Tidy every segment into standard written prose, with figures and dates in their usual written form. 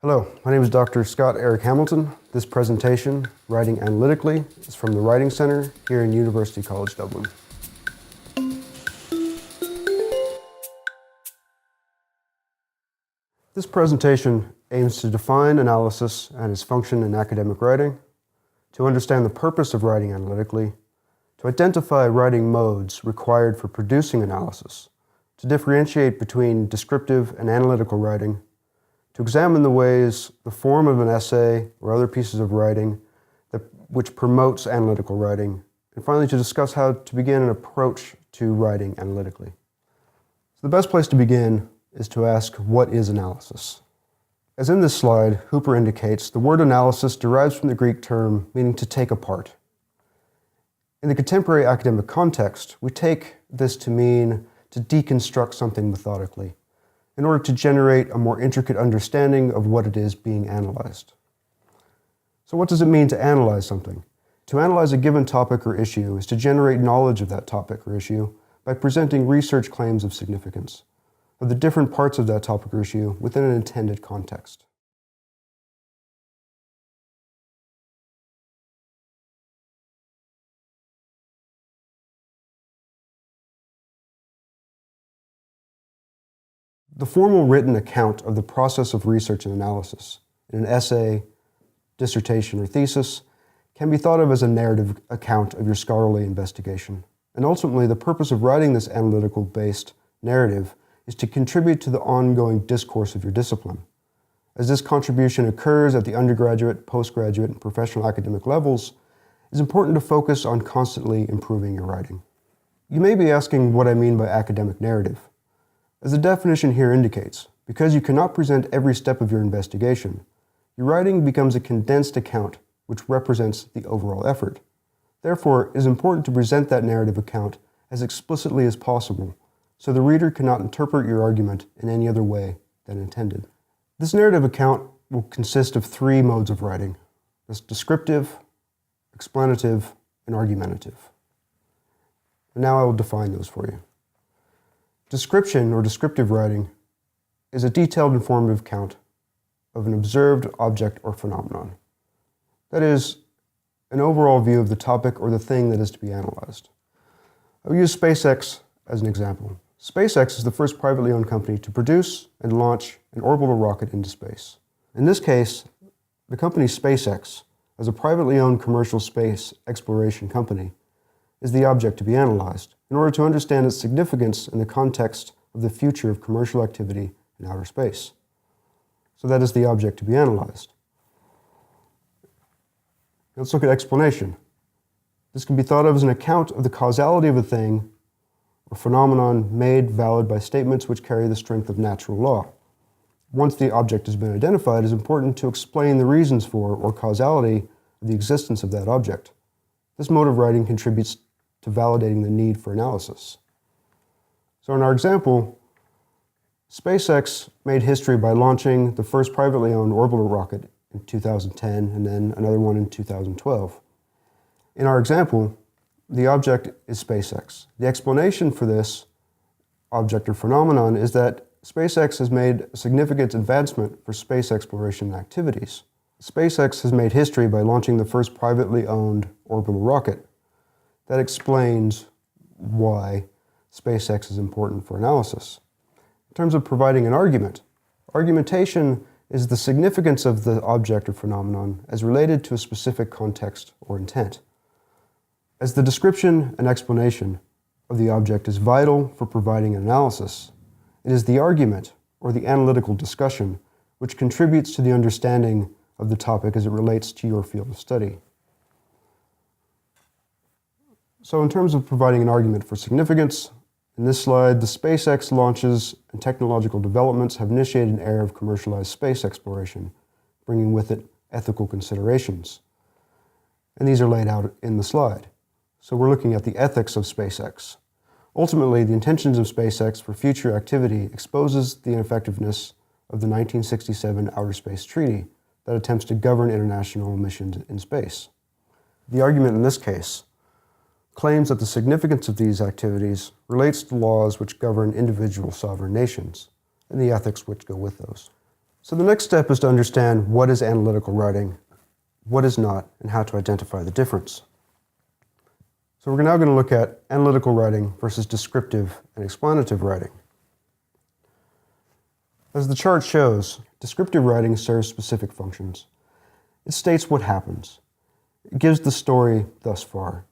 Hello, my name is Dr. Scott Eric Hamilton. This presentation, Writing Analytically, is from the Writing Centre here in University College Dublin. This presentation aims to define analysis and its function in academic writing, to understand the purpose of writing analytically, to identify writing modes required for producing analysis, to differentiate between descriptive and analytical writing, to examine the ways the form of an essay or other pieces of writing which promotes analytical writing, and finally to discuss how to begin an approach to writing analytically. So the best place to begin is to ask, what is analysis? As in this slide, Hooper indicates, the word analysis derives from the Greek term meaning to take apart. In the contemporary academic context, we take this to mean to deconstruct something methodically, in order to generate a more intricate understanding of what it is being analyzed. So what does it mean to analyze something? To analyze a given topic or issue is to generate knowledge of that topic or issue by presenting research claims of significance, of the different parts of that topic or issue within an intended context. The formal written account of the process of research and analysis in an essay, dissertation, or thesis can be thought of as a narrative account of your scholarly investigation. And ultimately, the purpose of writing this analytical-based narrative is to contribute to the ongoing discourse of your discipline. As this contribution occurs at the undergraduate, postgraduate, and professional academic levels, it's important to focus on constantly improving your writing. You may be asking what I mean by academic narrative. As the definition here indicates, because you cannot present every step of your investigation, your writing becomes a condensed account which represents the overall effort. Therefore, it is important to present that narrative account as explicitly as possible, so the reader cannot interpret your argument in any other way than intended. This narrative account will consist of three modes of writing: that's descriptive, explanative, and argumentative. And now I will define those for you. Description or descriptive writing is a detailed informative account of an observed object or phenomenon. That is, an overall view of the topic or the thing that is to be analyzed. I will use Spacex as an example. Spacex is the first privately owned company to produce and launch an orbital rocket into space. In this case, the company Spacex, as a privately owned commercial space exploration company, is the object to be analyzed in order to understand its significance in the context of the future of commercial activity in outer space. So that is the object to be analyzed. Let's look at explanation. This can be thought of as an account of the causality of a thing or phenomenon made valid by statements which carry the strength of natural law. Once the object has been identified, it is important to explain the reasons for or causality of the existence of that object. This mode of writing contributes to validating the need for analysis. So in our example, Spacex made history by launching the first privately owned orbital rocket in 2010 and then another one in 2012. In our example, the object is Spacex. The explanation for this object or phenomenon is that Spacex has made a significant advancement for space exploration activities. Spacex has made history by launching the first privately owned orbital rocket. That explains why Spacex is important for analysis. In terms of providing an argument, argumentation is the significance of the object or phenomenon as related to a specific context or intent. As the description and explanation of the object is vital for providing an analysis, it is the argument or the analytical discussion which contributes to the understanding of the topic as it relates to your field of study. So in terms of providing an argument for significance, in this slide, the SpaceX launches and technological developments have initiated an era of commercialized space exploration, bringing with it ethical considerations. And these are laid out in the slide. So we're looking at the ethics of SpaceX. Ultimately, the intentions of SpaceX for future activity exposes the ineffectiveness of the 1967 Outer Space Treaty that attempts to govern international missions in space. The argument in this case claims that the significance of these activities relates to laws which govern individual sovereign nations and the ethics which go with those. So the next step is to understand what is analytical writing, what is not, and how to identify the difference. So we're now going to look at analytical writing versus descriptive and explanative writing. As the chart shows, descriptive writing serves specific functions. It states what happens. It gives the story thus far.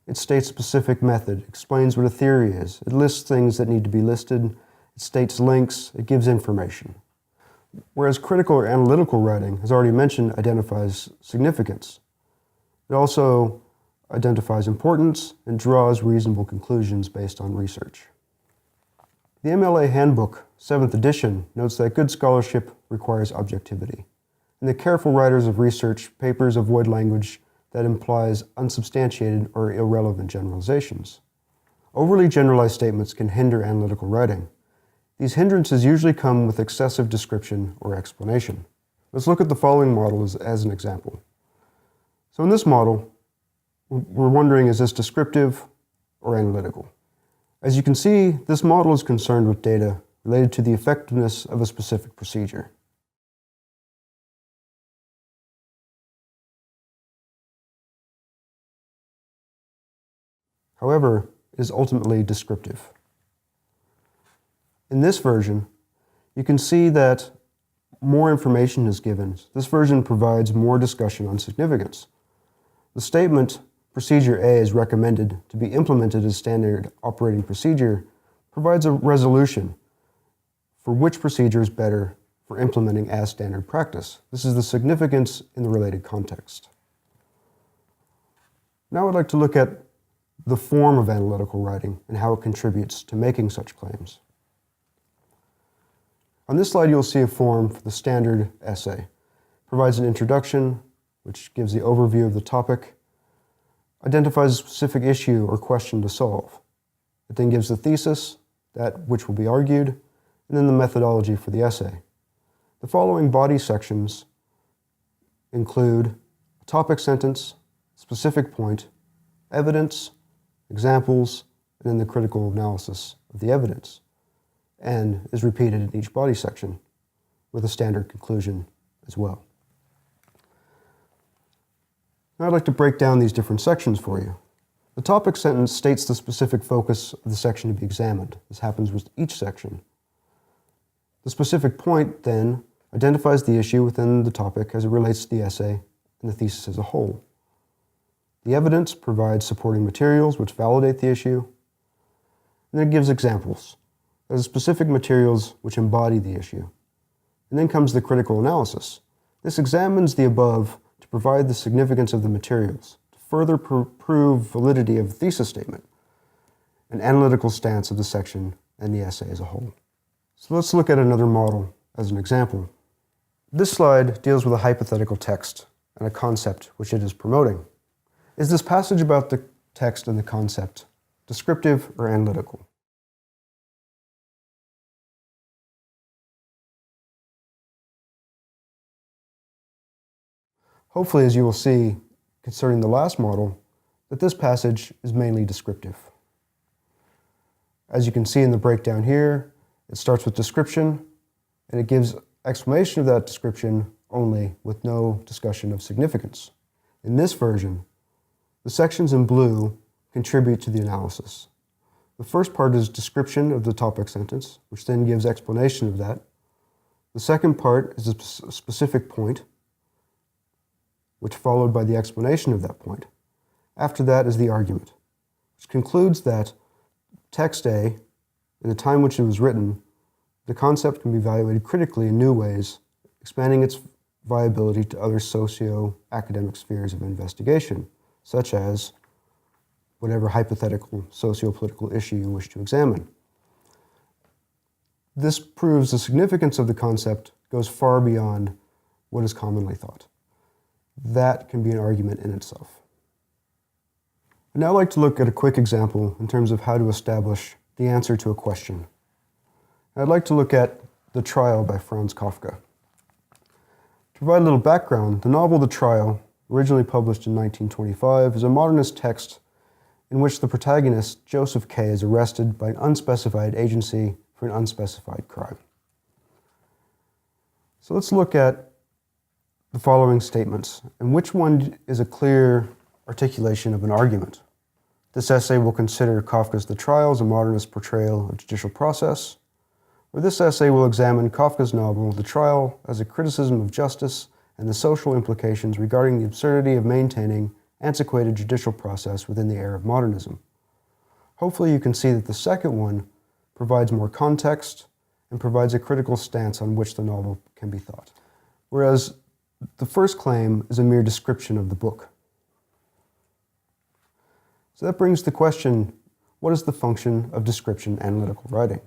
It states a specific method, explains what a theory is. It lists things that need to be listed. It states links. It gives information. Whereas critical or analytical writing, as already mentioned, identifies significance. It also identifies importance and draws reasonable conclusions based on research. The MLA Handbook, 7th edition, notes that good scholarship requires objectivity, and the careful writers of research papers avoid language that implies unsubstantiated or irrelevant generalizations. Overly generalized statements can hinder analytical writing. These hindrances usually come with excessive description or explanation. Let's look at the following model as an example. So in this model, we're wondering, is this descriptive or analytical? As you can see, this model is concerned with data related to the effectiveness of a specific procedure. However, it is ultimately descriptive. In this version, you can see that more information is given. This version provides more discussion on significance. The statement, procedure A is recommended to be implemented as standard operating procedure, provides a resolution for which procedure is better for implementing as standard practice. This is the significance in the related context. Now I'd like to look at the form of analytical writing and how it contributes to making such claims. On this slide, you'll see a form for the standard essay. It provides an introduction, which gives the overview of the topic, identifies a specific issue or question to solve. It then gives the thesis, that which will be argued, and then the methodology for the essay. The following body sections include a topic sentence, specific point, evidence, examples, and then the critical analysis of the evidence, and is repeated in each body section with a standard conclusion as well. Now I'd like to break down these different sections for you. The topic sentence states the specific focus of the section to be examined. This happens with each section. The specific point then identifies the issue within the topic as it relates to the essay and the thesis as a whole. The evidence provides supporting materials which validate the issue, and then it gives examples. There's specific materials which embody the issue. And then comes the critical analysis. This examines the above to provide the significance of the materials, to further prove validity of the thesis statement, an analytical stance of the section and the essay as a whole. So let's look at another model as an example. This slide deals with a hypothetical text and a concept which it is promoting. Is this passage about the text and the concept descriptive or analytical? Hopefully, as you will see concerning the last model, that this passage is mainly descriptive. As you can see in the breakdown here, it starts with description, and it gives explanation of that description only with no discussion of significance. In this version, the sections in blue contribute to the analysis. The first part is description of the topic sentence, which then gives explanation of that. The second part is a specific point, which followed by the explanation of that point. After that is the argument, which concludes that text A, in the time which it was written, the concept can be evaluated critically in new ways, expanding its viability to other socio-academic spheres of investigation, such as whatever hypothetical socio-political issue you wish to examine. This proves the significance of the concept goes far beyond what is commonly thought. That can be an argument in itself. I'd now like to look at a quick example in terms of how to establish the answer to a question. I'd like to look at The Trial by Franz Kafka. To provide a little background, the novel The Trial, originally published in 1925, is a modernist text in which the protagonist, Joseph K., is arrested by an unspecified agency for an unspecified crime. So let's look at the following statements, and which one is a clear articulation of an argument. This essay will consider Kafka's The Trial as a modernist portrayal of judicial process, or this essay will examine Kafka's novel The Trial as a criticism of justice and the social implications regarding the absurdity of maintaining antiquated judicial process within the era of modernism. Hopefully you can see that the second one provides more context and provides a critical stance on which the novel can be thought, whereas the first claim is a mere description of the book. So that brings the question, what is the function of description analytical writing?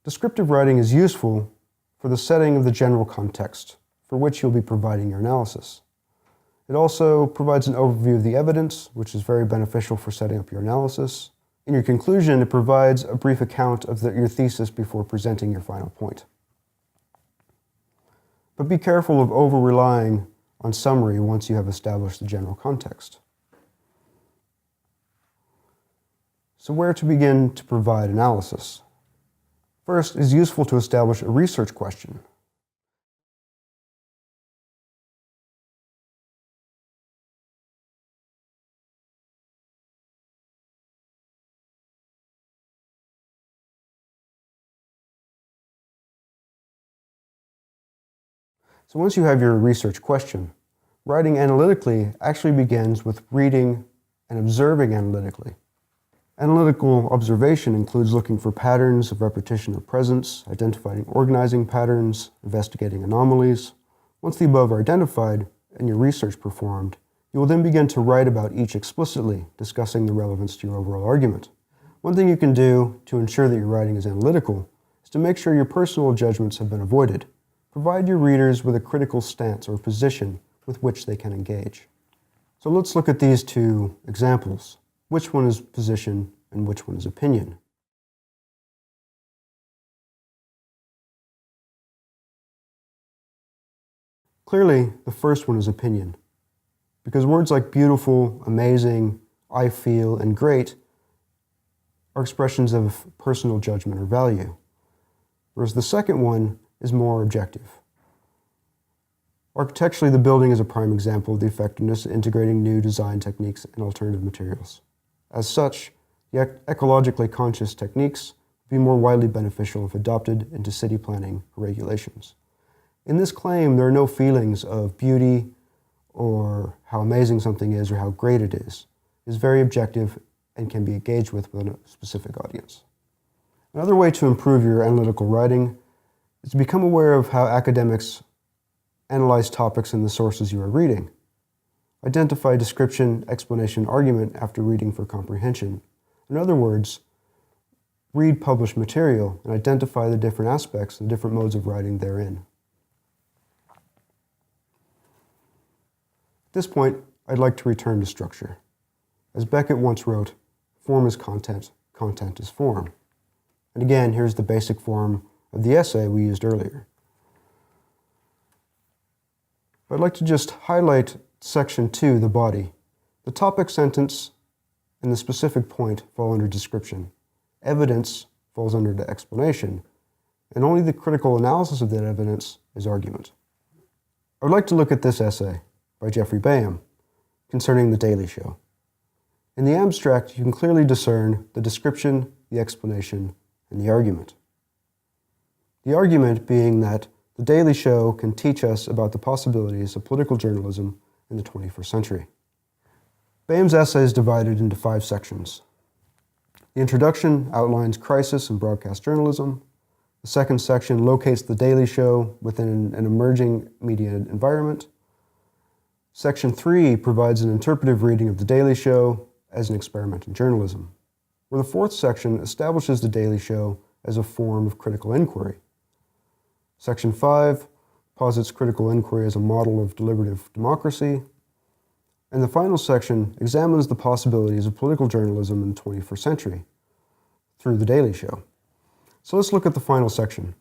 Descriptive writing is useful for the setting of the general context for which you'll be providing your analysis. It also provides an overview of the evidence, which is very beneficial for setting up your analysis. In your conclusion, it provides a brief account of your thesis before presenting your final point. But be careful of over-relying on summary once you have established the general context. So where to begin to provide analysis? First, it is useful to establish a research question. So once you have your research question, writing analytically actually begins with reading and observing analytically. Analytical observation includes looking for patterns of repetition or presence, identifying organizing patterns, investigating anomalies. Once the above are identified and your research performed, you will then begin to write about each explicitly, discussing the relevance to your overall argument. One thing you can do to ensure that your writing is analytical is to make sure your personal judgments have been avoided. Provide your readers with a critical stance or position with which they can engage. So let's look at these two examples. Which one is position and which one is opinion? Clearly, the first one is opinion, because words like beautiful, amazing, I feel, and great are expressions of personal judgment or value, whereas the second one is more objective. Architecturally, the building is a prime example of the effectiveness of integrating new design techniques and alternative materials. As such, the ecologically conscious techniques would be more widely beneficial if adopted into city planning regulations. In this claim, there are no feelings of beauty or how amazing something is or how great it is. It is very objective and can be engaged with within a specific audience. Another way to improve your analytical writing is to become aware of how academics analyze topics in the sources you are reading. Identify description, explanation, argument after reading for comprehension. In other words, read published material and identify the different aspects and different modes of writing therein. At this point, I'd like to return to structure. As Beckett once wrote, form is content, content is form. And again, here's the basic form of the essay we used earlier. I'd like to just highlight section 2, the body. The topic sentence and the specific point fall under description. Evidence falls under the explanation, and only the critical analysis of that evidence is argument. I would like to look at this essay by Jeffrey Bayham concerning The Daily Show. In the abstract, you can clearly discern the description, the explanation, and the argument. The argument being that The Daily Show can teach us about the possibilities of political journalism in the 21st century. Bayham's essay is divided into 5 sections. The introduction outlines crisis in broadcast journalism. The second section locates The Daily Show within an emerging media environment. Section 3 provides an interpretive reading of The Daily Show as an experiment in journalism, where the fourth section establishes The Daily Show as a form of critical inquiry. Section 5 posits critical inquiry as a model of deliberative democracy, and the final section examines the possibilities of political journalism in the 21st century through The Daily Show. So let's look at the final section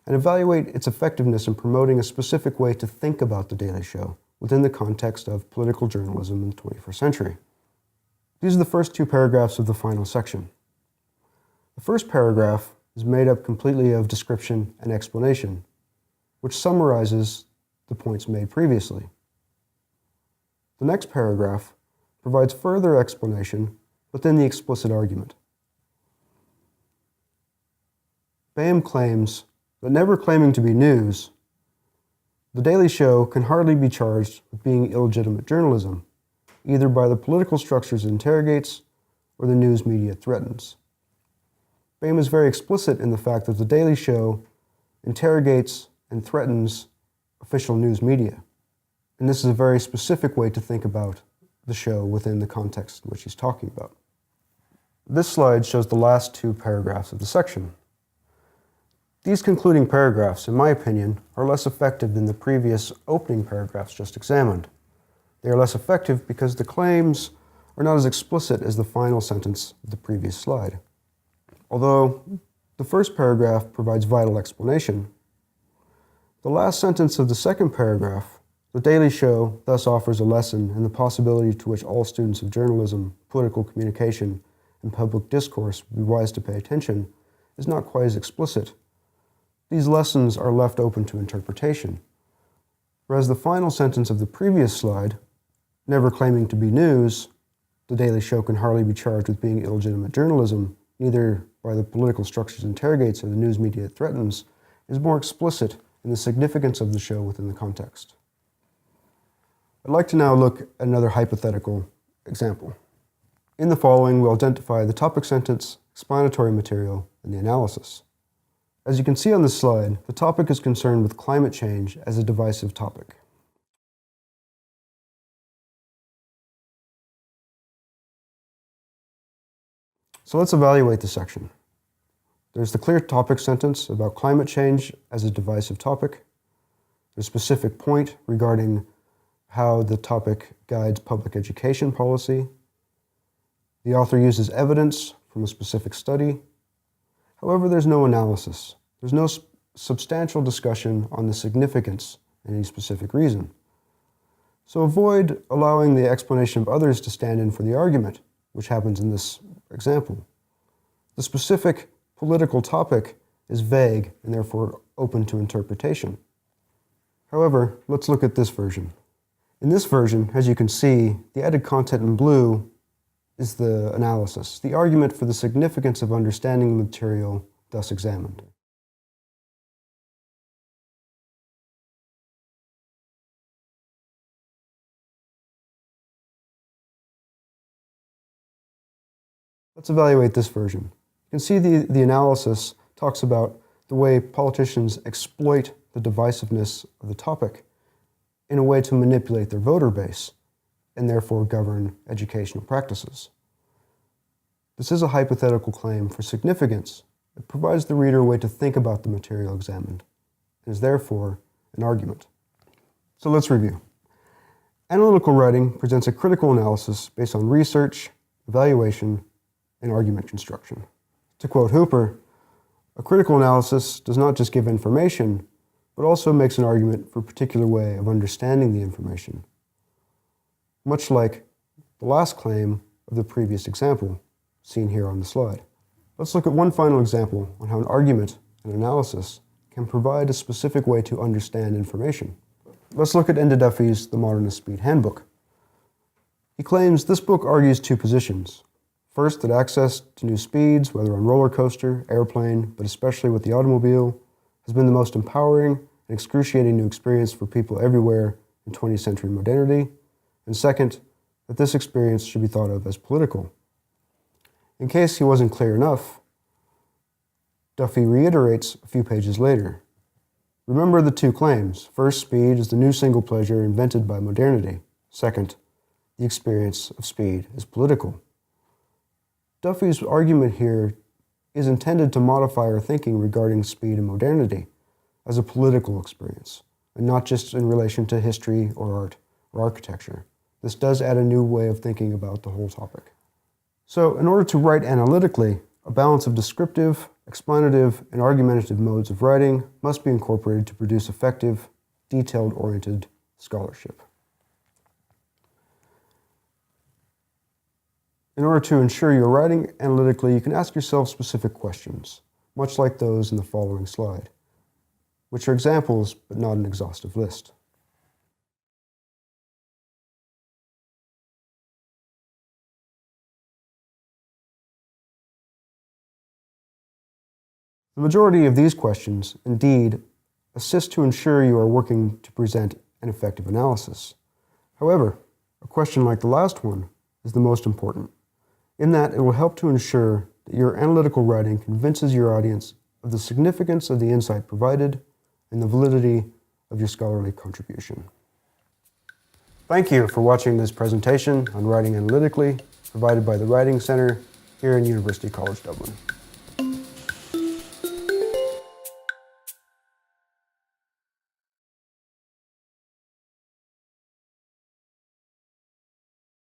and evaluate its effectiveness in promoting a specific way to think about The Daily Show within the context of political journalism in the 21st century. These are the first 2 paragraphs of the final section. The first paragraph is made up completely of description and explanation, which summarizes the points made previously. The next paragraph provides further explanation within the explicit argument. Boehm claims that, never claiming to be news, The Daily Show can hardly be charged with being illegitimate journalism, either by the political structures it interrogates or the news media it threatens. Boehm is very explicit in the fact that The Daily Show interrogates and threatens official news media. And this is a very specific way to think about the show within the context in which he's talking about. This slide shows the last two paragraphs of the section. These concluding paragraphs, in my opinion, are less effective than the previous opening paragraphs just examined. They are less effective because the claims are not as explicit as the final sentence of the previous slide. Although the first paragraph provides vital explanation, the last sentence of the second paragraph, The Daily Show thus offers a lesson in the possibility to which all students of journalism, political communication, and public discourse would be wise to pay attention, is not quite as explicit. These lessons are left open to interpretation. Whereas the final sentence of the previous slide, never claiming to be news, The Daily Show can hardly be charged with being illegitimate journalism, neither by the political structures it interrogates or the news media it threatens, is more explicit in the significance of the show within the context. I'd like to now look at another hypothetical example. In the following, we'll identify the topic sentence, explanatory material, and the analysis. As you can see on this slide, the topic is concerned with climate change as a divisive topic. So let's evaluate the section. There's the clear topic sentence about climate change as a divisive topic. There's a specific point regarding how the topic guides public education policy. The author uses evidence from a specific study. However, there's no analysis. There's no substantial discussion on the significance and any specific reason. So avoid allowing the explanation of others to stand in for the argument, which happens in this example. The specific political topic is vague and therefore open to interpretation. However, let's look at this version. In this version, as you can see, the added content in blue is the analysis, the argument for the significance of understanding the material thus examined. Let's evaluate this version. You can see the analysis talks about the way politicians exploit the divisiveness of the topic in a way to manipulate their voter base and therefore govern educational practices. This is a hypothetical claim for significance. It provides the reader a way to think about the material examined and is therefore an argument. So let's review. Analytical writing presents a critical analysis based on research, evaluation, and argument construction. To quote Hooper, a critical analysis does not just give information, but also makes an argument for a particular way of understanding the information. Much like the last claim of the previous example, seen here on the slide. Let's look at one final example on how an argument and analysis can provide a specific way to understand information. Let's look at Enda Duffy's The Modernist Speed Handbook. He claims this book argues two positions. First, that access to new speeds, whether on roller coaster, airplane, but especially with the automobile, has been the most empowering and excruciating new experience for people everywhere in 20th century modernity. And second, that this experience should be thought of as political. In case he wasn't clear enough, Duffy reiterates a few pages later. Remember the two claims. First, speed is the new single pleasure invented by modernity. Second, the experience of speed is political. Duffy's argument here is intended to modify our thinking regarding speed and modernity as a political experience, and not just in relation to history or art or architecture. This does add a new way of thinking about the whole topic. So, in order to write analytically, a balance of descriptive, explanative, and argumentative modes of writing must be incorporated to produce effective, detailed-oriented scholarship. In order to ensure you're writing analytically, you can ask yourself specific questions, much like those in the following slide. which are examples but not an exhaustive list. The majority of these questions, indeed, assist to ensure you are working to present an effective analysis. However, a question like the last one is the most important, in that it will help to ensure that your analytical writing convinces your audience of the significance of the insight provided and the validity of your scholarly contribution. Thank you for watching this presentation on writing analytically, provided by the Writing Centre here in University College Dublin.